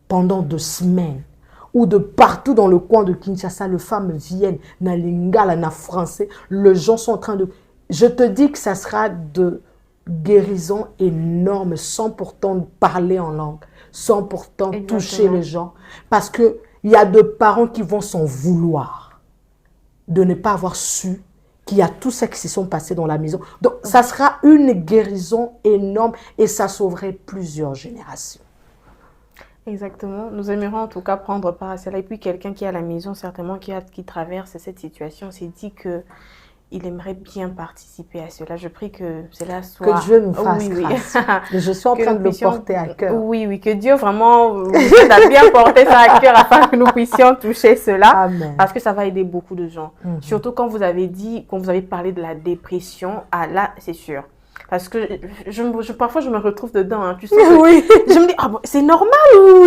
pendant 2 semaines. Ou de partout dans le coin de Kinshasa, les femmes viennent, na lingala, na français, les gens sont en train de... Je te dis que ça sera de guérison énorme, sans pourtant parler en langue, sans pourtant toucher les gens. Parce qu'il y a des parents qui vont s'en vouloir de ne pas avoir su qu'il y a tout ça qui se sont passés dans la maison. Donc, ça sera une guérison énorme et ça sauverait plusieurs générations. Exactement. Nous aimerions en tout cas prendre part à cela. Et puis quelqu'un qui est à la maison, certainement, qui traverse cette situation, s'est dit qu'il aimerait bien participer à cela. Je prie que cela soit... Que Dieu nous fasse grâce. Je suis en train de le porter à cœur. Oui, que Dieu vraiment nous aide à bien porter ça à cœur afin que nous puissions toucher cela. Amen. Parce que ça va aider beaucoup de gens. Surtout quand vous avez parlé de la dépression. Ah là, c'est sûr. Parce que parfois, je me retrouve dedans. Hein, tu sais Oui. Je me dis, ah bon, c'est normal ou...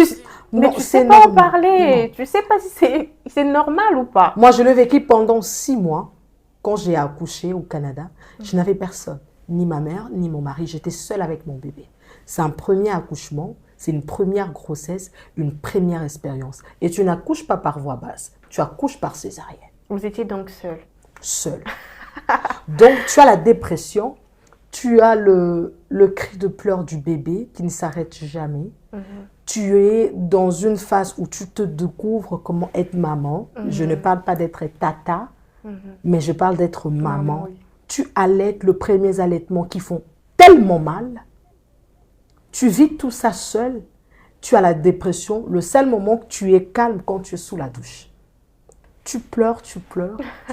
Mais Non, tu sais pas normal. en parler. Non. Tu sais pas si c'est normal ou pas. Moi, je l'ai vécu pendant 6 mois. Quand j'ai accouché au Canada, je n'avais personne. Ni ma mère, ni mon mari. J'étais seule avec mon bébé. C'est un premier accouchement. C'est une première grossesse, une première expérience. Et tu n'accouches pas par voie basse. Tu accouches par césarienne. Vous étiez donc seule. Seule. Donc, tu as la dépression. Tu as le cri de pleurs du bébé qui ne s'arrête jamais. Tu es dans une phase où tu te découvres comment être maman. Je ne parle pas d'être tata, mais je parle d'être maman. Oui. Tu allaites le premier allaitement qui font tellement mal. Tu vis tout ça seul. Tu as la dépression. Le seul moment que tu es calme quand tu es sous la douche. Tu pleures. Tu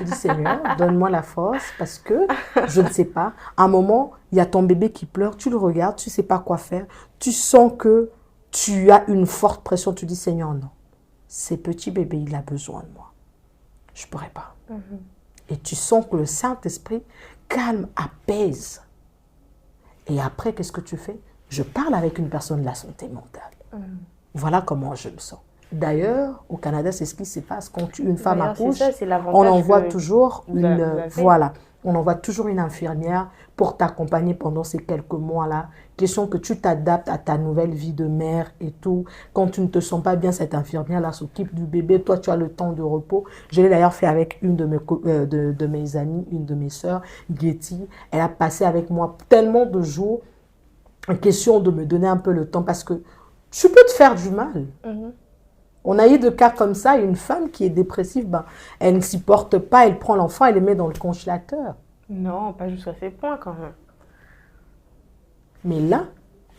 dis, Seigneur, donne-moi la force parce que je ne sais pas. À un moment, il y a ton bébé qui pleure, tu le regardes, tu ne sais pas quoi faire. Tu sens que tu as une forte pression. Tu dis, Seigneur, non. Ce petit bébé, il a besoin de moi. Je ne pourrais pas. Et tu sens que le Saint-Esprit calme, apaise. Et après, qu'est-ce que tu fais? Je parle avec une personne de la santé mentale. Voilà comment je me sens. D'ailleurs, au Canada, c'est ce qui se passe quand une femme accouche. On envoie toujours on envoie toujours une infirmière pour t'accompagner pendant ces quelques mois-là. Question que tu t'adaptes à ta nouvelle vie de mère et tout. Quand tu ne te sens pas bien, cette infirmière-là s'occupe du bébé. Toi, tu as le temps de repos. Je l'ai d'ailleurs fait avec une de mes amies, une de mes sœurs, Getty. Elle a passé avec moi tellement de jours. Question de me donner un peu le temps parce que tu peux te faire du mal. Mhm. On a eu des cas comme ça, une femme qui est dépressive, ben, elle ne s'y porte pas, elle prend l'enfant, elle le met dans le congélateur. Non, pas jusqu'à ces points quand même. Mais là,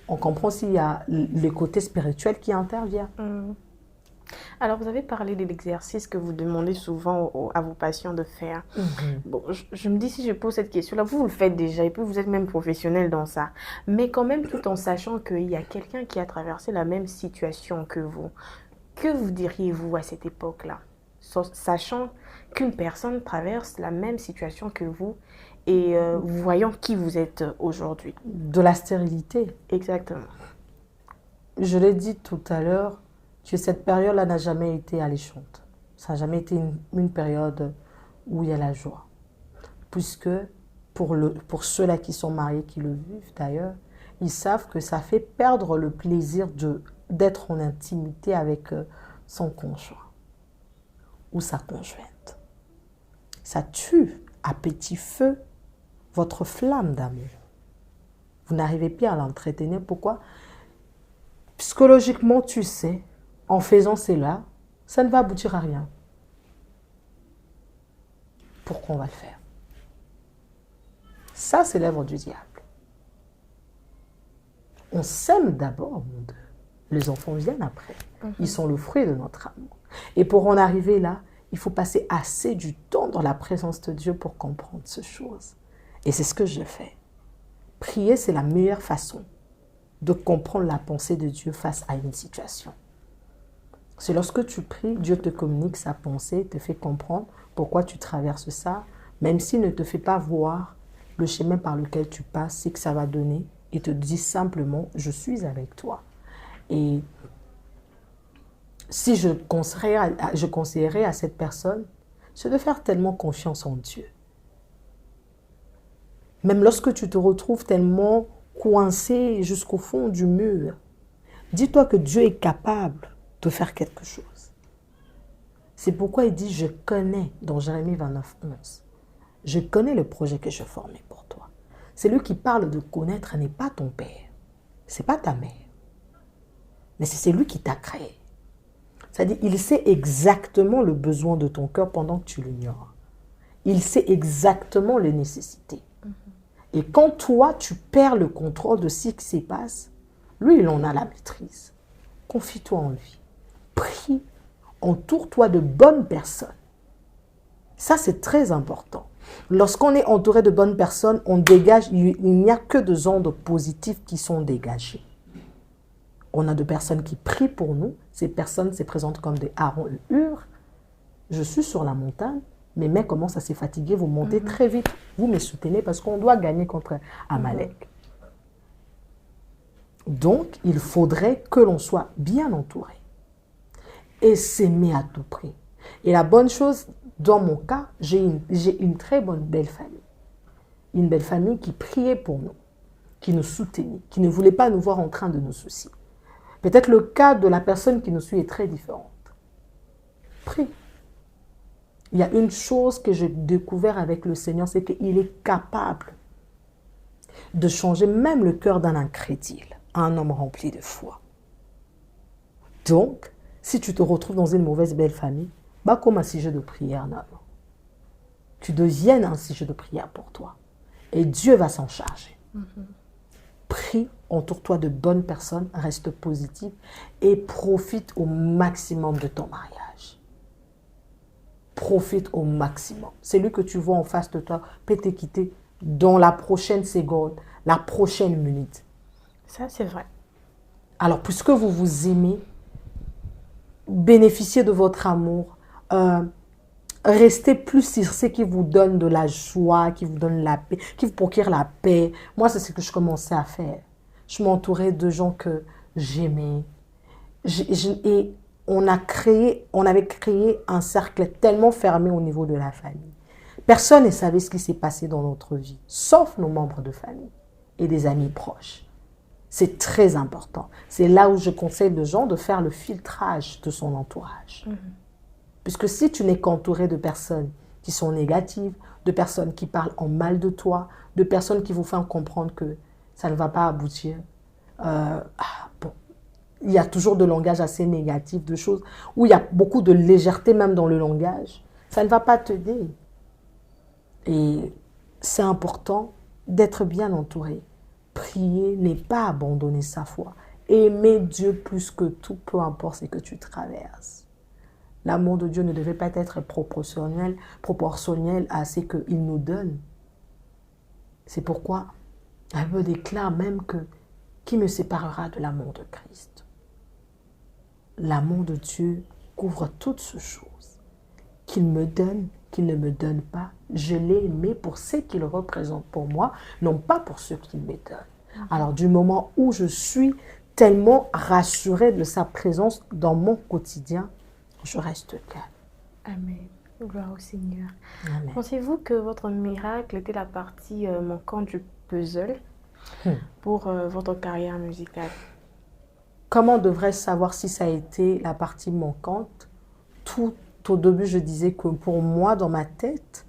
on comprend s'il y a le côté spirituel qui intervient. Mhm. Alors, vous avez parlé de l'exercice que vous demandez souvent à vos patients de faire. Bon, je me dis, si je pose cette question-là, vous le faites déjà et puis vous êtes même professionnel dans ça. Mais quand même, tout en sachant qu'il y a quelqu'un qui a traversé la même situation que vous. Que vous diriez-vous à cette époque-là, sachant qu'une personne traverse la même situation que vous et voyant qui vous êtes aujourd'hui? De la stérilité. Exactement. Je l'ai dit tout à l'heure, que cette période-là n'a jamais été alléchante. Ça n'a jamais été une période où il y a la joie. Puisque pour ceux-là qui sont mariés, qui le vivent d'ailleurs, ils savent que ça fait perdre le plaisir d'être en intimité avec son conjoint ou sa conjointe. Ça tue à petit feu votre flamme d'amour. Vous n'arrivez plus à l'entretenir. Pourquoi? Psychologiquement, tu sais, en faisant cela, ça ne va aboutir à rien. Pourquoi on va le faire? Ça, c'est l'œuvre du diable. On s'aime d'abord, mon Dieu. Les enfants viennent après. Ils sont le fruit de notre amour. Et pour en arriver là, il faut passer assez du temps dans la présence de Dieu pour comprendre ces choses. Et c'est ce que je fais. Prier, c'est la meilleure façon de comprendre la pensée de Dieu face à une situation. C'est lorsque tu pries, Dieu te communique sa pensée, te fait comprendre pourquoi tu traverses ça, même s'il ne te fait pas voir le chemin par lequel tu passes, c'est que ça va donner, et te dit simplement, je suis avec toi. Et si je conseillerais à cette personne, c'est de faire tellement confiance en Dieu. Même lorsque tu te retrouves tellement coincé jusqu'au fond du mur, dis-toi que Dieu est capable de faire quelque chose. C'est pourquoi il dit, je connais, dans Jérémie 29, 11, je connais le projet que je formais pour toi. Celui qui parle de connaître n'est pas ton père, c'est pas ta mère, mais c'est celui qui t'a créé. C'est-à-dire, il sait exactement le besoin de ton cœur pendant que tu l'ignores. Il sait exactement les nécessités. Et quand toi, tu perds le contrôle de ce qui se passe, lui, il en a la maîtrise. Confie-toi en lui. Prie, entoure-toi de bonnes personnes. Ça, c'est très important. Lorsqu'on est entouré de bonnes personnes, on dégage, il n'y a que des ondes positives qui sont dégagées. On a des personnes qui prient pour nous. Ces personnes se présentent comme des Aaron et Hur. Je suis sur la montagne, mes mains commencent à se fatiguer, vous montez très vite, vous me soutenez parce qu'on doit gagner contre Amalek. Donc, il faudrait que l'on soit bien entouré et s'aimer à tout prix. Et la bonne chose, dans mon cas, j'ai une très belle famille. Une belle famille qui priait pour nous, qui nous soutenait, qui ne voulait pas nous voir en train de nous soucier. Peut-être le cas de la personne qui nous suit est très différente. Prie. Il y a une chose que j'ai découvert avec le Seigneur, c'est qu'il est capable de changer même le cœur d'un incrédule à un homme rempli de foi. Donc, si tu te retrouves dans une mauvaise belle famille, bah comme un sujet de prière, non. Tu deviennes un sujet de prière pour toi. Et Dieu va s'en charger. Prie, entoure-toi de bonnes personnes, reste positif et profite au maximum de ton mariage. Profite au maximum. Celui que tu vois en face de toi peut te quitter dans la prochaine seconde, la prochaine minute. Ça, c'est vrai. Alors, puisque vous vous aimez, bénéficiez de votre amour, restez plus sur ce qui vous donne de la joie, qui vous donne la paix, qui vous procure la paix. Moi, c'est ce que je commençais à faire. Je m'entourais de gens que j'aimais. Et on avait créé un cercle tellement fermé au niveau de la famille. Personne ne savait ce qui s'est passé dans notre vie, sauf nos membres de famille et des amis proches. C'est très important. C'est là où je conseille aux gens de faire le filtrage de son entourage. Puisque si tu n'es qu'entouré de personnes qui sont négatives, de personnes qui parlent en mal de toi, de personnes qui vous font comprendre que ça ne va pas aboutir, bon, il y a toujours de langage assez négatif, de choses où il y a beaucoup de légèreté même dans le langage, ça ne va pas t'aider. Et c'est important d'être bien entouré. Prier n'est pas abandonner sa foi. Aimer Dieu plus que tout, peu importe ce que tu traverses. L'amour de Dieu ne devait pas être proportionnel à ce qu'il nous donne. C'est pourquoi la Bible déclare même que qui me séparera de l'amour de Christ? L'amour de Dieu couvre toutes ces choses. Qu'il me donne, qu'il ne me donne pas, je l'ai aimé pour ce qu'il représente pour moi, non pas pour ce qu'il me donne. Alors du moment où je suis tellement rassurée de sa présence dans mon quotidien, je reste calme. Amen. Gloire au Seigneur. Amen. Pensez-vous que votre miracle était la partie manquante du puzzle pour votre carrière musicale? Comment devrais-je savoir si ça a été la partie manquante? Tout au début, je disais que pour moi, dans ma tête,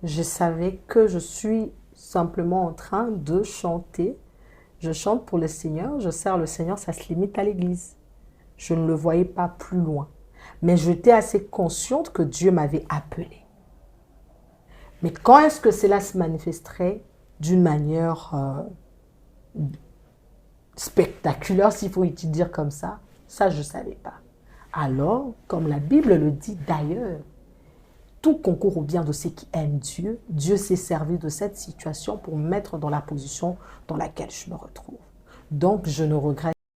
je savais que je suis simplement en train de chanter. Je chante pour le Seigneur, je sers le Seigneur, ça se limite à l'église. Je ne le voyais pas plus loin. Mais j'étais assez consciente que Dieu m'avait appelée. Mais quand est-ce que cela se manifesterait d'une manière spectaculaire, s'il faut dire comme ça je ne savais pas. Alors, comme la Bible le dit d'ailleurs, tout concourt au bien de ceux qui aiment Dieu. Dieu s'est servi de cette situation pour me mettre dans la position dans laquelle je me retrouve. Donc, je ne regrette